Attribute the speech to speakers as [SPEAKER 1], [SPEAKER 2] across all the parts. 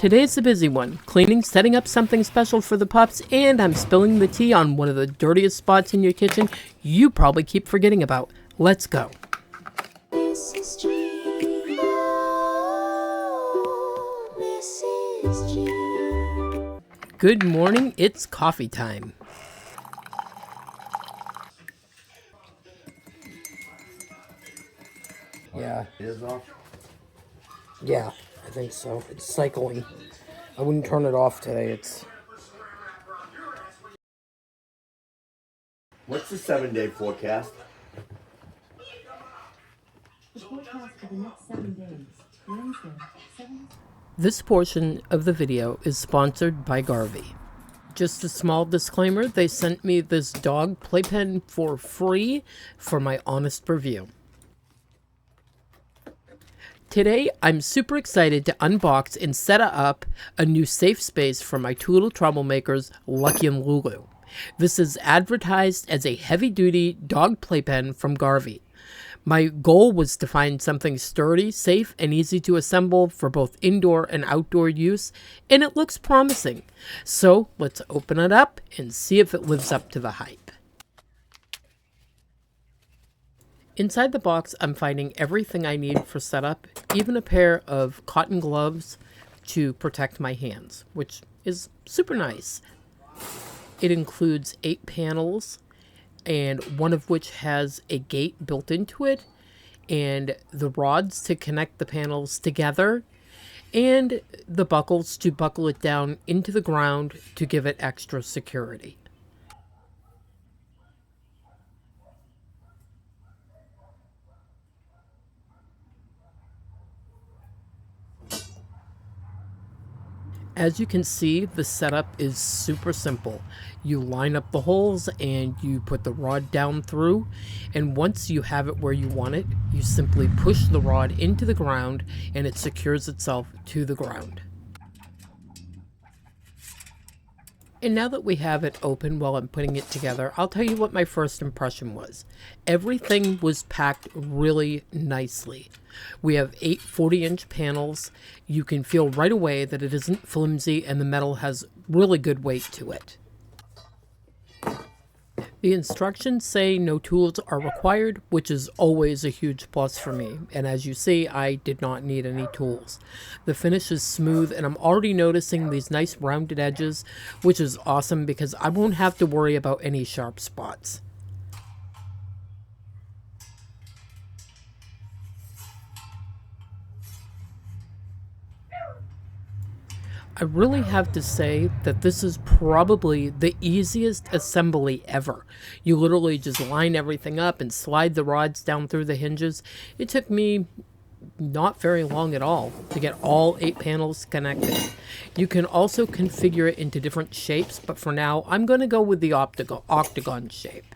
[SPEAKER 1] Today's a busy one. Cleaning, setting up something special for the pups, and I'm spilling the tea on one of the dirtiest spots in your kitchen you probably keep forgetting about. Let's go.
[SPEAKER 2] Mrs. G. Oh, Mrs. G.
[SPEAKER 1] Good morning, it's coffee time. Yeah.
[SPEAKER 3] It is off?
[SPEAKER 1] Yeah, I think so. It's cycling. I wouldn't turn it off today.
[SPEAKER 3] What's the 7-day forecast?
[SPEAKER 4] The forecast for the next 7 days, Wednesday, 7.
[SPEAKER 1] This portion of the video is sponsored by Garvee. Just a small disclaimer, they sent me this dog playpen for free for my honest review. Today, I'm super excited to unbox and set up a new safe space for my two little troublemakers, Lucky and Lulu. This is advertised as a heavy-duty dog playpen from Garvee. My goal was to find something sturdy, safe, and easy to assemble for both indoor and outdoor use, and it looks promising. So let's open it up and see if it lives up to the hype. Inside the box, I'm finding everything I need for setup, even a pair of cotton gloves to protect my hands, which is super nice. It includes 8 panels, and one of which has a gate built into it, and the rods to connect the panels together, and the buckles to buckle it down into the ground to give it extra security. As you can see, the setup is super simple. You line up the holes and you put the rod down through, and once you have it where you want it, you simply push the rod into the ground and it secures itself to the ground. And now that we have it open while I'm putting it together, I'll tell you what my first impression was. Everything was packed really nicely. We have 8 40-inch panels. You can feel right away that it isn't flimsy and the metal has really good weight to it. The instructions say no tools are required, which is always a huge plus for me. And as you see, I did not need any tools. The finish is smooth, and I'm already noticing these nice rounded edges, which is awesome because I won't have to worry about any sharp spots. I really have to say that this is probably the easiest assembly ever. You literally just line everything up and slide the rods down through the hinges. It took me not very long at all to get all 8 panels connected. You can also configure it into different shapes, but for now I'm going to go with the octagon shape.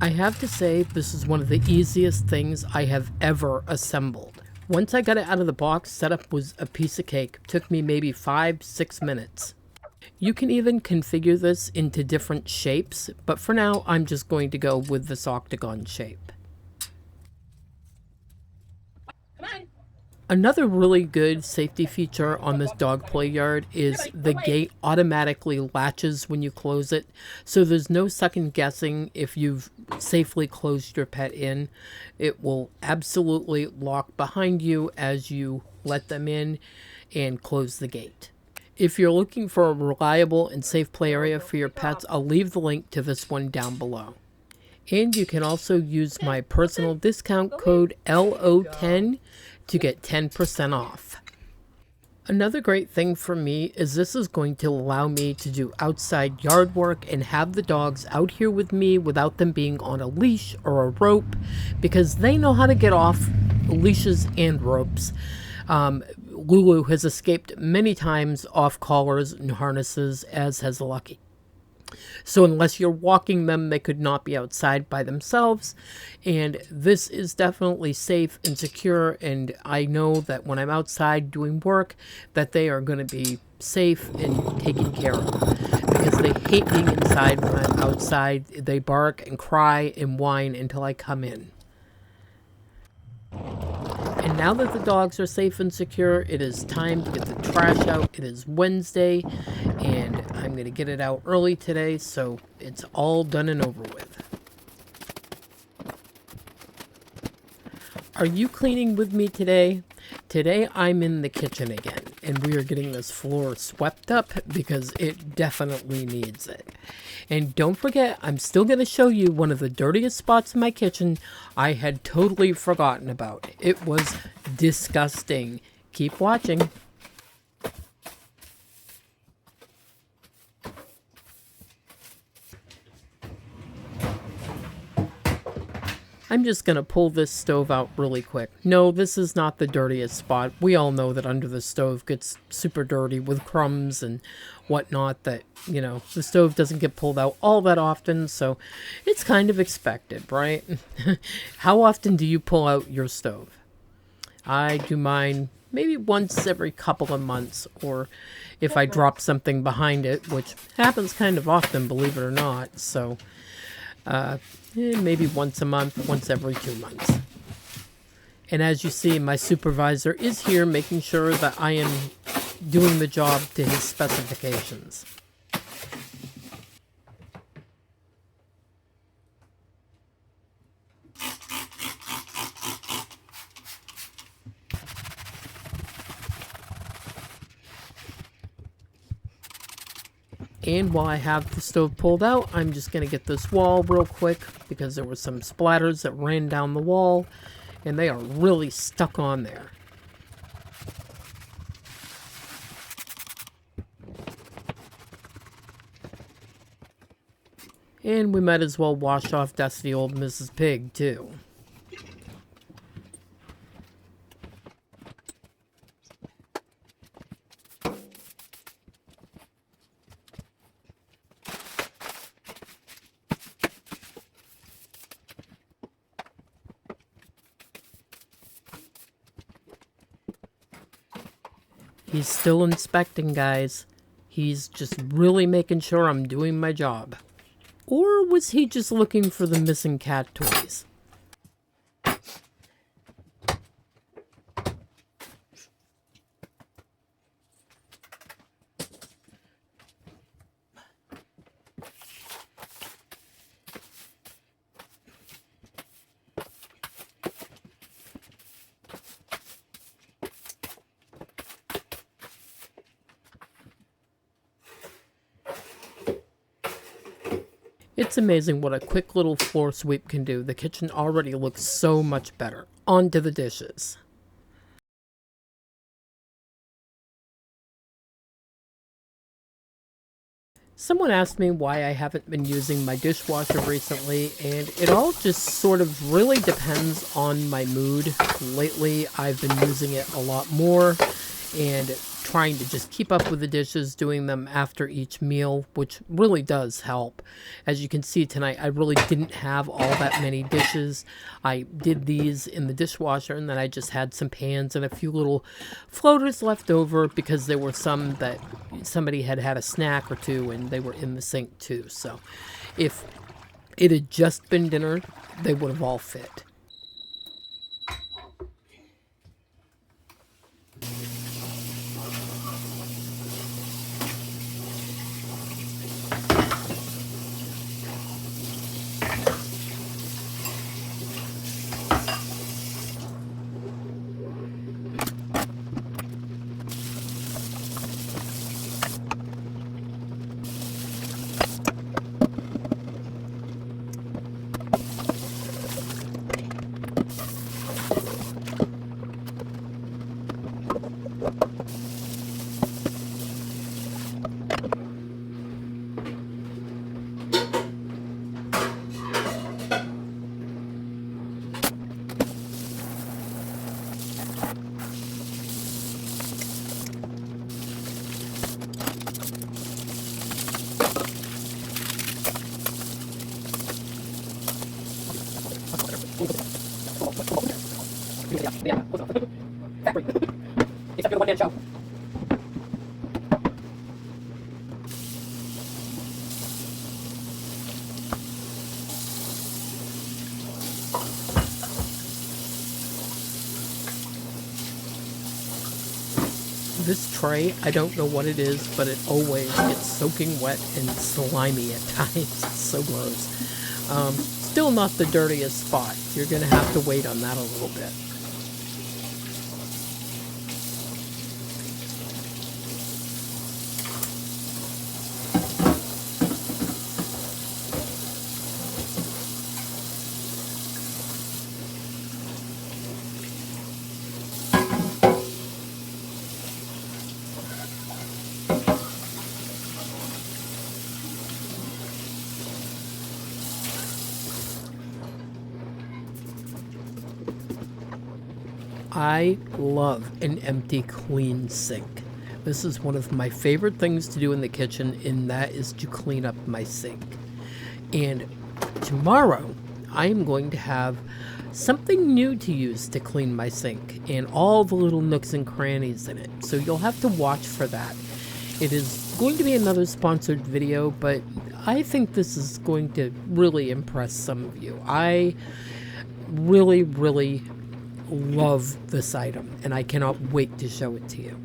[SPEAKER 1] I have to say, this is one of the easiest things I have ever assembled. Once I got it out of the box, setup was a piece of cake. It took me maybe 5-6 minutes. You can even configure this into different shapes, but for now, I'm just going to go with this octagon shape. Another really good safety feature on this dog play yard is the gate automatically latches when you close it, so there's no second guessing if you've safely closed your pet in. It will absolutely lock behind you as you let them in and close the gate. If you're looking for a reliable and safe play area for your pets, I'll leave the link to this one down below. And you can also use my personal discount code LO10 to get 10% off. Another great thing for me is this is going to allow me to do outside yard work and have the dogs out here with me without them being on a leash or a rope, because they know how to get off leashes and ropes. Lulu has escaped many times off collars and harnesses, as has Lucky. So unless you're walking them, they could not be outside by themselves. And this is definitely safe and secure. And I know that when I'm outside doing work, that they are going to be safe and taken care of. Because they hate being inside when I'm outside. They bark and cry and whine until I come in. And now that the dogs are safe and secure, it is time to get the trash out. It is Wednesday, and I'm going to get it out early today, so it's all done and over with. Are you cleaning with me today? Today I'm in the kitchen again, and we are getting this floor swept up because it definitely needs it. And don't forget, I'm still going to show you one of the dirtiest spots in my kitchen I had totally forgotten about. It was disgusting. Keep watching. I'm just going to pull this stove out really quick. No, this is not the dirtiest spot. We all know that under the stove gets super dirty with crumbs and whatnot, that, you know, the stove doesn't get pulled out all that often, so it's kind of expected, right? How often do you pull out your stove? I do mine maybe once every couple of months, or if I drop something behind it, which happens kind of often, believe it or not, so maybe once a month, once every 2 months. And as you see, my supervisor is here making sure that I am doing the job to his specifications. And while I have the stove pulled out, I'm just going to get this wall real quick because there were some splatters that ran down the wall and they are really stuck on there. And we might as well wash off dusty old Mrs. Pig too. He's still inspecting, guys. He's just really making sure I'm doing my job. Or was he just looking for the missing cat toys? It's amazing what a quick little floor sweep can do. The kitchen already looks so much better. On to the dishes. Someone asked me why I haven't been using my dishwasher recently, and it all just sort of really depends on my mood. Lately, I've been using it a lot more and trying to just keep up with the dishes, doing them after each meal, which really does help. As you can see tonight, I really didn't have all that many dishes. I did these in the dishwasher, and then I just had some pans and a few little floaters left over because there were some that somebody had had a snack or two and they were in the sink too. So if it had just been dinner, they would have all fit. Yeah, close enough. Factory. Except for the one-man show. This tray, I don't know what it is, but it always gets soaking wet and slimy at times. It's so gross. Still not the dirtiest spot. You're going to have to wait on that a little bit. I love an empty, clean sink. This is one of my favorite things to do in the kitchen, and that is to clean up my sink. And tomorrow, I am going to have something new to use to clean my sink and all the little nooks and crannies in it. So you'll have to watch for that. It is going to be another sponsored video, but I think this is going to really impress some of you. I really love this item, and I cannot wait to show it to you.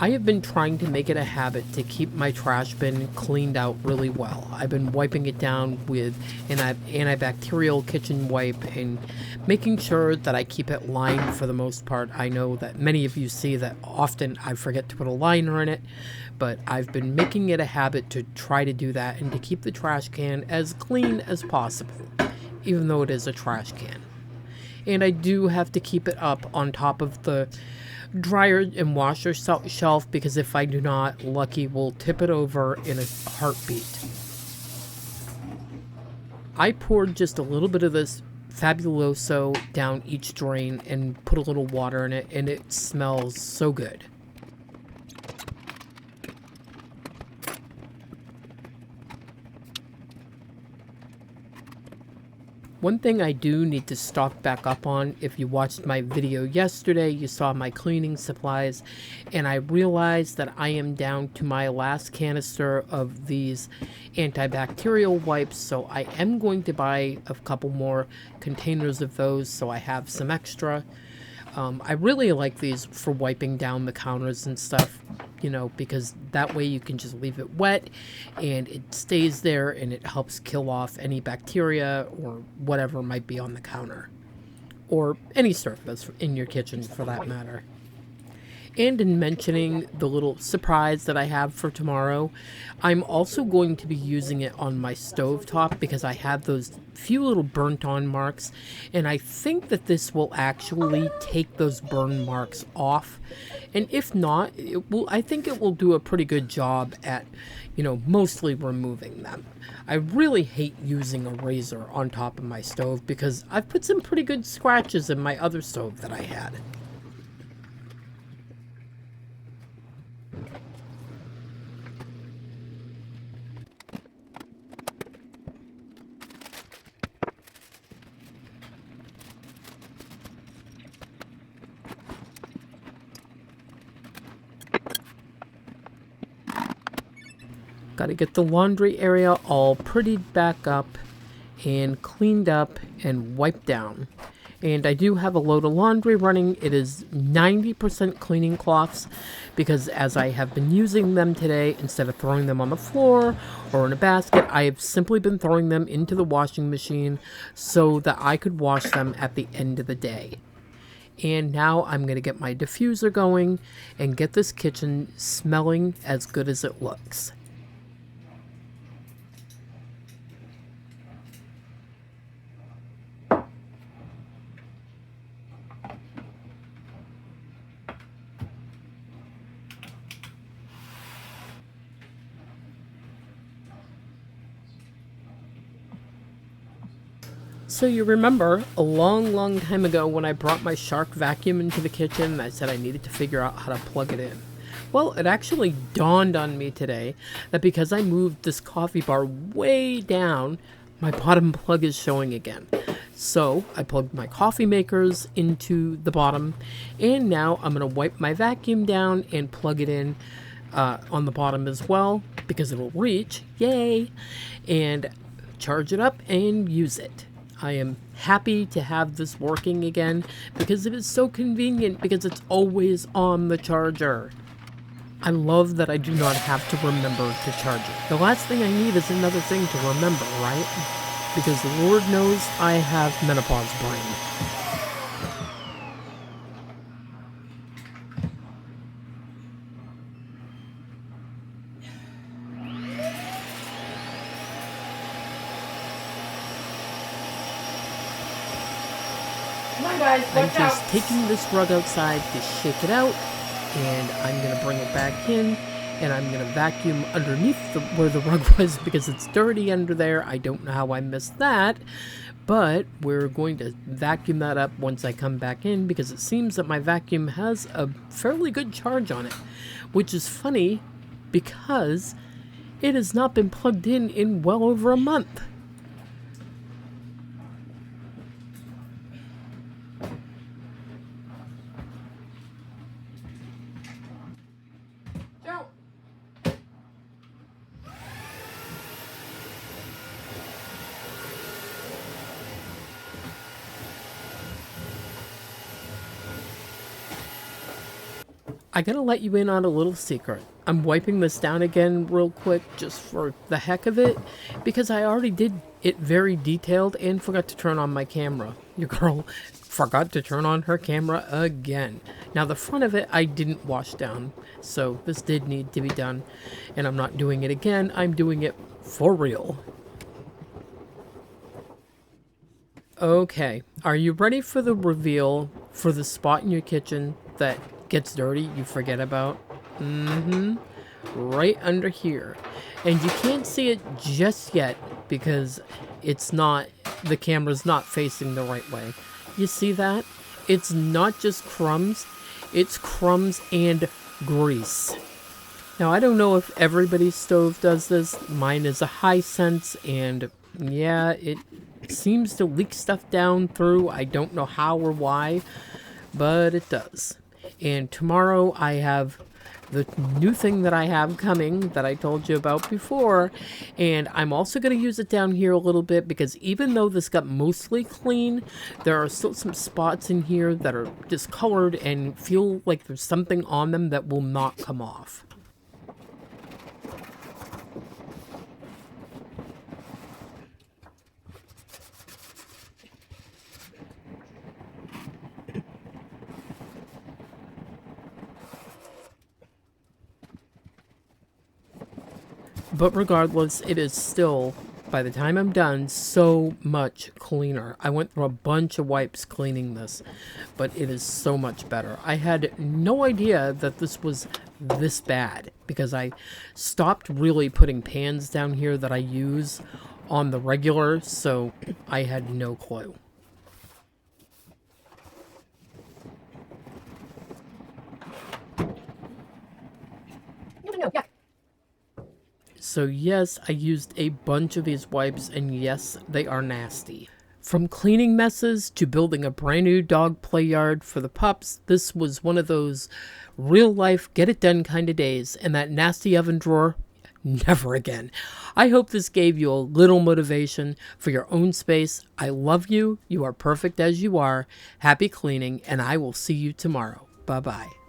[SPEAKER 1] I have been trying to make it a habit to keep my trash bin cleaned out really well. I've been wiping it down with an antibacterial kitchen wipe and making sure that I keep it lined for the most part. I know that many of you see that often I forget to put a liner in it, but I've been making it a habit to try to do that and to keep the trash can as clean as possible, even though it is a trash can. And I do have to keep it up on top of the dryer and washer shelf, because if I do not, Lucky will tip it over in a heartbeat. I poured just a little bit of this Fabuloso down each drain and put a little water in it, and it smells so good. One thing I do need to stock back up on, if you watched my video yesterday, you saw my cleaning supplies, and I realized that I am down to my last canister of these antibacterial wipes, so I am going to buy a couple more containers of those so I have some extra. I really like these for wiping down the counters and stuff, you know, because that way you can just leave it wet and it stays there and it helps kill off any bacteria or whatever might be on the counter. Or any surface in your kitchen for that matter. And in mentioning the little surprise that I have for tomorrow, I'm also going to be using it on my stovetop because I have those few little burnt on marks, and I think that this will actually take those burn marks off. And if not, I think it will do a pretty good job at, you know, mostly removing them. I really hate using a razor on top of my stove because I've put some pretty good scratches in my other stove that I had. Got to get the laundry area all prettied back up and cleaned up and wiped down. And I do have a load of laundry running. It is 90% cleaning cloths because as I have been using them today, instead of throwing them on the floor or in a basket, I have simply been throwing them into the washing machine so that I could wash them at the end of the day. And now I'm going to get my diffuser going and get this kitchen smelling as good as it looks. So you remember a long time ago when I brought my Shark vacuum into the kitchen and I said I needed to figure out how to plug it in. Well, it actually dawned on me today that because I moved this coffee bar way down, my bottom plug is showing again. So I plugged my coffee makers into the bottom, and now I'm going to wipe my vacuum down and plug it in on the bottom as well because it will reach, yay, and charge it up and use it. I am happy to have this working again because it is so convenient because it's always on the charger. I love that I do not have to remember to charge it. The last thing I need is another thing to remember, right? Because Lord knows I have menopause brain. I'm just taking this rug outside to shake it out, and I'm going to bring it back in, and I'm going to vacuum underneath where the rug was because it's dirty under there. I don't know how I missed that, but we're going to vacuum that up once I come back in because it seems that my vacuum has a fairly good charge on it, which is funny because it has not been plugged in well over a month. I gotta let you in on a little secret. I'm wiping this down again real quick just for the heck of it because I already did it very detailed and forgot to turn on my camera. Your girl forgot to turn on her camera again. Now the front of it I didn't wash down, so this did need to be done, and I'm not doing it again. I'm doing it for real. Okay, are you ready for the reveal for the spot in your kitchen that gets dirty you forget about? Right under here. And you can't see it just yet because the camera's not facing the right way. You see that? It's not just crumbs, it's crumbs and grease. Now I don't know if everybody's stove does this. Mine is a high sense, and yeah, it seems to leak stuff down through. I don't know how or why, but it does. And tomorrow I have the new thing that I have coming that I told you about before, and I'm also going to use it down here a little bit because even though this got mostly clean, there are still some spots in here that are discolored and feel like there's something on them that will not come off. But regardless, it is still, by the time I'm done, so much cleaner. I went through a bunch of wipes cleaning this, but it is so much better. I had no idea that this was this bad because I stopped really putting pans down here that I use on the regular, so I had no clue. So yes, I used a bunch of these wipes, and yes, they are nasty. From cleaning messes to building a brand new dog play yard for the pups, this was one of those real life get it done kind of days. And that nasty oven drawer, never again. I hope this gave you a little motivation for your own space. I love you. You are perfect as you are. Happy cleaning, and I will see you tomorrow. Bye-bye.